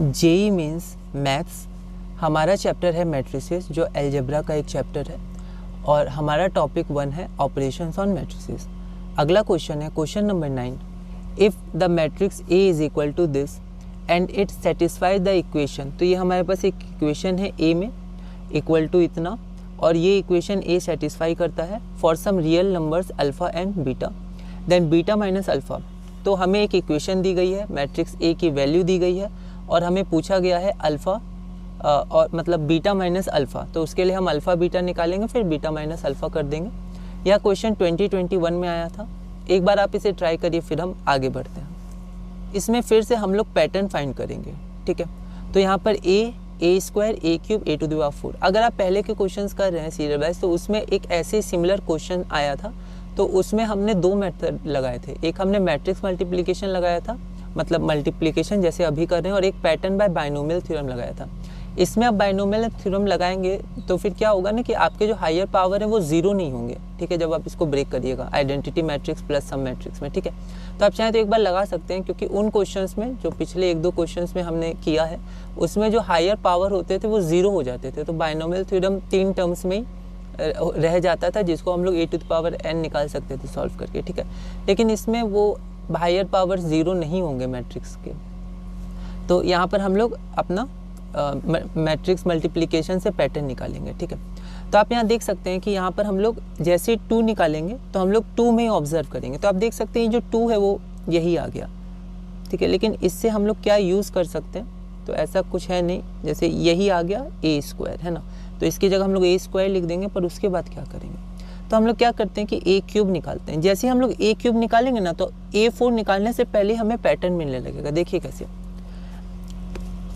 JEE means maths. हमारा chapter है matrices, जो अलजेब्रा का एक चैप्टर है, और हमारा टॉपिक 1 है ऑपरेशंस ऑन मैट्रिसेस। अगला क्वेश्चन है question number 9। If the matrix A is equal to this and it satisfies the equation. तो ये हमारे पास एक इक्वेशन है ए में इक्वल टू इतना, और ये इक्वेशन ए सेटिस्फाई करता है for some real numbers alpha and beta, then beta minus alpha. तो हमें एक इक्वेशन दी गई है, मैट्रिक्स ए की वैल्यू दी गई है, और हमें पूछा गया है अल्फ़ा और मतलब बीटा माइनस अल्फ़ा। तो उसके लिए हम अल्फ़ा बीटा निकालेंगे, फिर बीटा माइनस अल्फ़ा कर देंगे। यह क्वेश्चन 2021 में आया था। एक बार आप इसे ट्राई करिए, फिर हम आगे बढ़ते हैं। इसमें फिर से हम लोग पैटर्न फाइंड करेंगे, ठीक है। तो यहाँ पर a square a cube a to the power 4। अगर आप पहले के क्वेश्चंस कर रहे हैं सीरियल वाइज, तो उसमें एक ऐसे सिमिलर क्वेश्चन आया था। तो उसमें हमने 2 मेथड लगाए थे। एक हमने मैट्रिक्स मल्टीप्लिकेशन लगाया था, मतलब मल्टीप्लिकेशन जैसे अभी कर रहे हैं, और एक पैटर्न बाय बाइनोमियल थ्योरम लगाया था। इसमें आप बाइनोमियल थ्योरम लगाएंगे तो फिर क्या होगा ना कि आपके जो हायर पावर है वो 0 नहीं होंगे, ठीक है, जब आप इसको ब्रेक करिएगा identity matrix plus some matrix में, ठीक है। तो आप चाहें तो एक बार लगा सकते हैं, क्योंकि उन क्वेश्चंस में जो पिछले 1-2 क्वेश्चंस में हमने किया है, उसमें जो हायर पावर होते थे वो 0 हो जाते थे। तो बाइनोमियल थ्योरम 3 टर्म्स में ही रह जाता था, जिसको हम लोग ए टू द पावर n निकाल सकते थे सॉल्व करके, ठीक है। लेकिन इसमें वो हायर पावर 0 नहीं होंगे मैट्रिक्स के। तो यहाँ पर हम लोग अपना मैट्रिक्स मल्टीप्लिकेशन से पैटर्न निकालेंगे, ठीक है। तो आप यहाँ देख सकते हैं कि यहाँ पर हम लोग जैसे 2 निकालेंगे तो हम लोग 2 में ही ऑब्जर्व करेंगे। तो आप देख सकते हैं जो 2 है वो यही आ गया, ठीक है। लेकिन इससे हम लोग क्या यूज़ कर सकते हैं, तो ऐसा कुछ है नहीं। जैसे यही आ गया ए स्क्वायर, है ना, तो इसकी जगह हम लोग ए स्क्वायर लिख देंगे। पर उसके बाद क्या करेंगे, तो हम लोग क्या करते हैं कि ए क्यूब निकालते हैं। जैसे हम लोग ए क्यूब निकालेंगे ना, तो A4 निकालने से पहले हमें पैटर्न मिलने लगेगा। देखिए कैसे।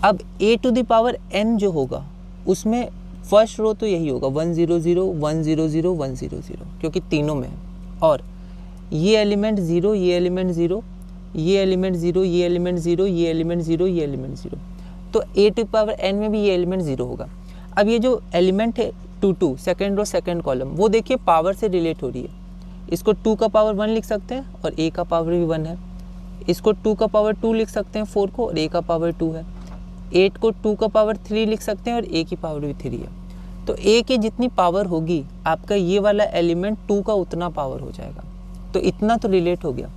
अब ए टू द पावर n जो होगा उसमें फर्स्ट रो तो यही होगा 1 0 0 1 0 0 1 0 0, क्योंकि तीनों में है। और ये एलिमेंट 0, ये एलिमेंट 0, ये एलिमेंट 0, ये एलिमेंट 0, ये एलिमेंट 0, ये एलिमेंट 0। तो ए टू द पावर n में भी ये एलिमेंट 0 होगा। अब ये जो एलिमेंट है 2 2 सेकेंड रो सेकेंड कॉलम, वो देखिए पावर से रिलेट हो रही है। इसको 2 का पावर 1 लिख सकते हैं और a का पावर भी 1 है। इसको 2 का पावर 2 लिख सकते हैं 4 को, और a का पावर 2 है। 8 को 2 का पावर 3 लिख सकते हैं और a की पावर भी 3 है। तो a की जितनी पावर होगी आपका ये वाला एलिमेंट 2 का उतना पावर हो जाएगा। तो इतना तो रिलेट हो गया।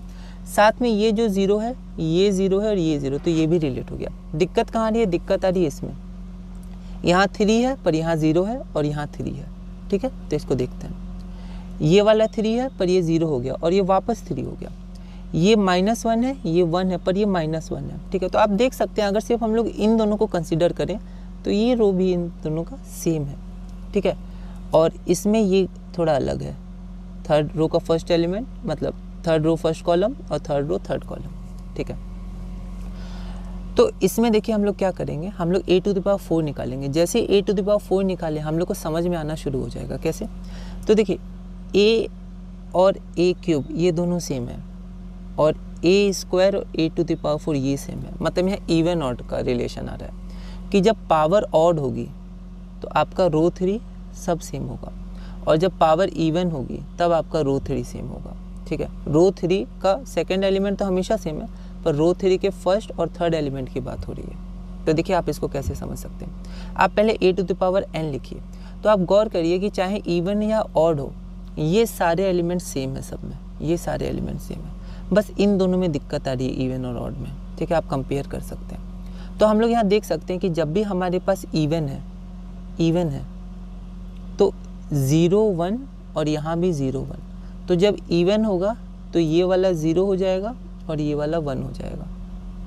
साथ में ये जो 0 है, ये 0 है और ये 0, तो ये भी रिलेट हो गया। दिक्कत कहाँ आ रही है, दिक्कत आ रही है इसमें। यहाँ 3 है पर यहाँ 0 है, और यहाँ 3 है, ठीक है। तो इसको देखते हैं। ये वाला 3 है पर ये 0 हो गया, और ये वापस 3 हो गया। ये -1 है, ये 1 है, पर ये -1 है, ठीक है। तो आप देख सकते हैं अगर सिर्फ हम लोग इन दोनों को कंसीडर करें तो ये रो भी इन दोनों का सेम है, ठीक है। और इसमें ये थोड़ा अलग है। थर्ड रो का फर्स्ट एलिमेंट, मतलब थर्ड रो फर्स्ट कॉलम और थर्ड रो थर्ड कॉलम, ठीक है। तो इसमें देखिए हम लोग क्या करेंगे, हम लोग ए टू द पावर 4 निकालेंगे। जैसे ए टू द पावर 4 निकालें हम लोग को समझ में आना शुरू हो जाएगा। कैसे, तो देखिए ए और ए क्यूब ये दोनों सेम है, और ए स्क्वायर और ए टू द पावर 4 ये सेम है। मतलब यहाँ इवन ऑड का रिलेशन आ रहा है कि जब पावर ऑड होगी तो आपका रो 3 सब सेम होगा, और जब पावर इवन होगी तब आपका रो 3 सेम होगा, ठीक है। रो 3 का सेकंड एलिमेंट तो हमेशा सेम है, पर रो 3 के फर्स्ट और थर्ड एलिमेंट की बात हो रही है। तो देखिए आप इसको कैसे समझ सकते हैं। आप पहले ए टू द पावर n लिखिए। तो आप गौर करिए कि चाहे इवन या ऑड हो, ये सारे एलिमेंट सेम है सब में, ये सारे एलिमेंट सेम है। बस इन दोनों में दिक्कत आ रही है इवन और ऑड में, ठीक है। आप कंपेयर कर सकते हैं। तो हम लोग यहाँ देख सकते हैं कि जब भी हमारे पास इवन है तो 0 1 और यहाँ भी 0 1। तो जब इवन होगा तो ये वाला 0 हो जाएगा और ये वाला 1 हो जाएगा,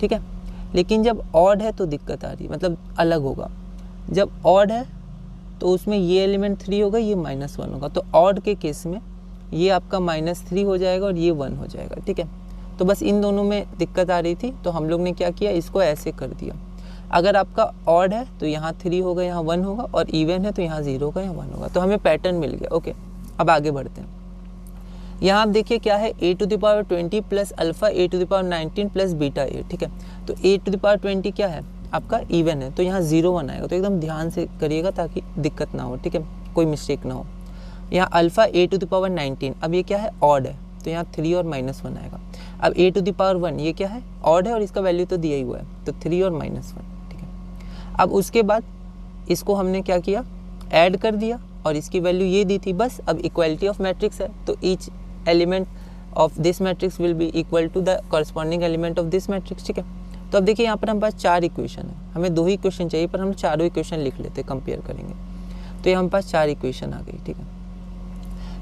ठीक है। लेकिन जब ऑड है तो दिक्कत आ रही है, मतलब अलग होगा। जब ऑड है तो उसमें ये एलिमेंट 3 होगा, ये -1 होगा। तो ऑड के केस में ये आपका -3 हो जाएगा और ये 1 हो जाएगा, ठीक है। तो बस इन दोनों में दिक्कत आ रही थी, तो हम लोग ने क्या किया, इसको ऐसे कर दिया। अगर आपका ऑड है तो यहाँ 3 होगा, यहाँ 1 होगा, और इवन है तो यहाँ 0 होगा, यहाँ 1 होगा। तो हमें पैटर्न मिल गया, ओके। अब आगे बढ़ते हैं। यहाँ आप देखिए क्या है, a to the power 20 plus alpha A to the power 19 plus beta a, ठीक है। तो ए टू द पावर 20 क्या है, आपका इवन है, तो यहाँ 0 1 आएगा। तो एकदम ध्यान से करिएगा ताकि दिक्कत ना हो, ठीक है, कोई मिस्टेक ना हो। यहाँ alpha A to the power 19, अब ये क्या है, ऑड है, तो यहाँ 3 और -1 आएगा। अब ए टू द पावर 1 ये क्या है, ऑड है और इसका वैल्यू तो दिया ही हुआ है, तो 3 और -1, ठीक है। अब उसके बाद इसको हमने क्या किया, ऐड कर दिया और इसकी वैल्यू ये दी थी बस। अब इक्वालिटी ऑफ मैट्रिक्स है तो each element of this matrix will be equal to the corresponding element of this matrix, ठीक है। तो अब देखिए यहाँ पर हमारे पास 4 इक्वेशन है, हमें 2 ही इक्वेशन चाहिए पर हम चारों इक्वेशन लिख लेते, कंपेयर करेंगे तो ये हमारे पास 4 इक्वेशन आ गई, ठीक है।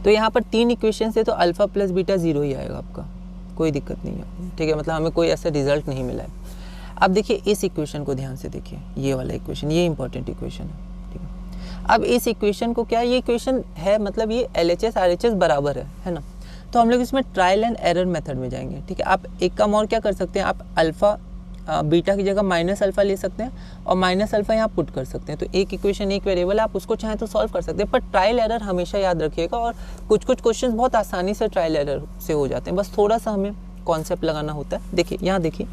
तो यहाँ पर 3 इक्वेशन से तो अल्फा प्लस बीटा 0 ही आएगा आपका, कोई दिक्कत नहीं है, ठीक है। मतलब हमें कोई ऐसा रिजल्ट नहीं मिला है। अब देखिए इस इक्वेशन को ध्यान से देखिए, ये वाला इक्वेशन, ये इंपॉर्टेंट इक्वेशन है, ठीक है। अब इस इक्वेशन को क्या, ये इक्वेशन है मतलब ये LHS RHS बराबर है ना। तो हम लोग इसमें ट्रायल एंड एरर मेथड में जाएंगे, ठीक है। आप एक काम और क्या कर सकते हैं, आप अल्फ़ा बीटा की जगह माइनस अल्फ़ा ले सकते हैं और माइनस अल्फ़ा यहाँ पुट कर सकते हैं। तो एक इक्वेशन एक वेरिएबल, आप उसको चाहें तो सॉल्व कर सकते हैं, पर ट्रायल एरर हमेशा याद रखिएगा। और कुछ क्वेश्चन बहुत आसानी से ट्रायल एरर से हो जाते हैं, बस थोड़ा सा हमें कॉन्सेप्ट लगाना होता है। देखिए यहाँ देखिए,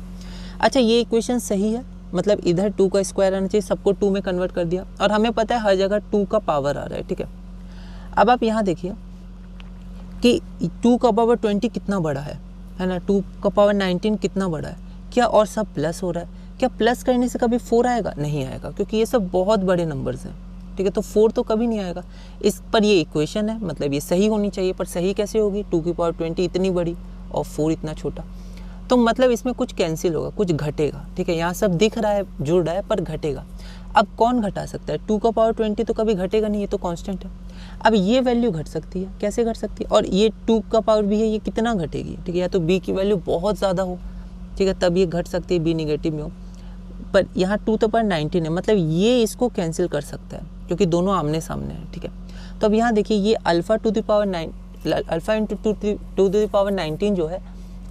अच्छा ये इक्वेशन सही है, मतलब इधर 2 का स्क्वायर आना चाहिए, सबको 2 में कन्वर्ट कर दिया और हमें पता है हर जगह 2 का पावर आ रहा है, ठीक है। अब आप यहाँ देखिए कि 2 का पावर 20 कितना बड़ा है ना, 2 का पावर 19 कितना बड़ा है क्या, और सब प्लस हो रहा है क्या। प्लस करने से कभी 4 आएगा? नहीं आएगा, क्योंकि ये सब बहुत बड़े नंबर्स हैं, ठीक है। तो 4 तो कभी नहीं आएगा। इस पर ये इक्वेशन है, मतलब ये सही होनी चाहिए, पर सही कैसे होगी, 2 की पावर 20 इतनी बड़ी और 4 इतना छोटा, तो मतलब इसमें कुछ कैंसिल होगा, कुछ घटेगा, ठीक है। यहाँ सब दिख रहा है, जुड़ रहा है, पर घटेगा। अब कौन घटा सकता है, 2 का पावर 20 तो कभी घटेगा नहीं, ये तो कांस्टेंट है। अब ये वैल्यू घट सकती है, कैसे घट सकती है, और ये 2 का पावर भी है, ये कितना घटेगी, ठीक है। या तो b की वैल्यू बहुत ज़्यादा हो, ठीक है, तब ये घट सकती है, b निगेटिव में हो। पर यहाँ 2 तो पर 19 है, मतलब ये इसको कैंसिल कर सकता है, क्योंकि दोनों आमने सामने हैं, ठीक है। तो अब यहाँ देखिए ये alpha two the power 9, alpha into two the power 19 जो है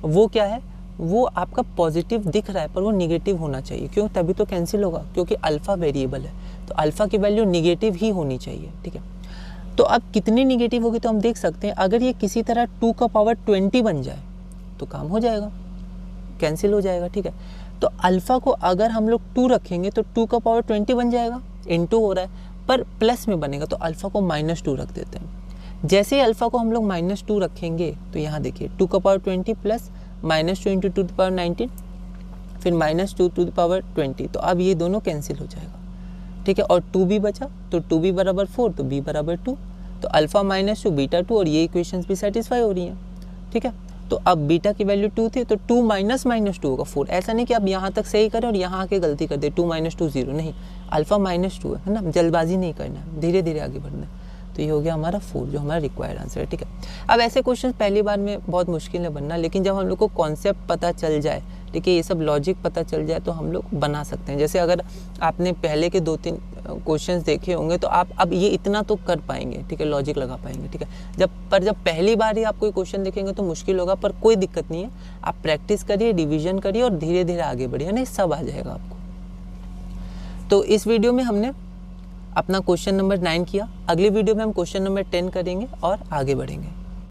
वो क्या है, वो आपका पॉजिटिव दिख रहा है पर वो निगेटिव होना चाहिए, क्यों, तभी तो कैंसिल होगा, क्योंकि अल्फ़ा वेरिएबल है तो अल्फ़ा की वैल्यू निगेटिव ही होनी चाहिए, ठीक है। तो अब कितनी निगेटिव होगी तो हम देख सकते हैं, अगर ये किसी तरह 2 का पावर 20 बन जाए तो काम हो जाएगा, कैंसिल हो जाएगा, ठीक है। तो अल्फ़ा को अगर हम लोग 2 रखेंगे तो 2 का पावर 20 बन जाएगा, इनटू हो रहा है पर प्लस में बनेगा, तो अल्फ़ा को -2 रख देते हैं। जैसे ही अल्फ़ा को हम लोग -2 रखेंगे तो यहाँ देखिए 2 का power 20 plus -2 into 2 the power 19 फिर -2 टू द पावर 20, तो अब ये दोनों कैंसिल हो जाएगा, ठीक है। और 2 भी बचा, तो 2b बराबर 4 तो b बराबर 2, तो अल्फ़ा -2 बीटा 2, और ये इक्वेशंस भी सेटिस्फाई हो रही हैं, ठीक है। तो अब बीटा की वैल्यू 2 थी तो 2 माइनस -2 होगा 4। ऐसा नहीं कि आप यहाँ तक सही करें और यहाँ आके गलती कर दे, 2 - 2 0, नहीं, अल्फ़ा -2 है ना, जल्दबाजी नहीं करना है, धीरे धीरे आगे बढ़ना है। तो ये हो गया हमारा 4 जो हमारा रिक्वायर्ड आंसर है, ठीक है। अब ऐसे क्वेश्चन पहली बार में बहुत मुश्किल है बनना, लेकिन जब हम लोग को कॉन्सेप्ट पता चल जाए, ठीक है, ये सब लॉजिक पता चल जाए तो हम लोग बना सकते हैं। जैसे अगर आपने पहले के 2-3 क्वेश्चंस देखे होंगे तो आप अब ये इतना तो कर पाएंगे, ठीक है, लॉजिक लगा पाएंगे, ठीक है। जब पहली बार ही आप कोई क्वेश्चन देखेंगे तो मुश्किल होगा, पर कोई दिक्कत नहीं है, आप प्रैक्टिस करिए, डिवीजन करिए और धीरे धीरे आगे बढ़िए, नहीं सब आ जाएगा आपको। तो इस वीडियो में हमने अपना क्वेश्चन नंबर 9 किया, अगली वीडियो में हम क्वेश्चन नंबर 10 करेंगे और आगे बढ़ेंगे।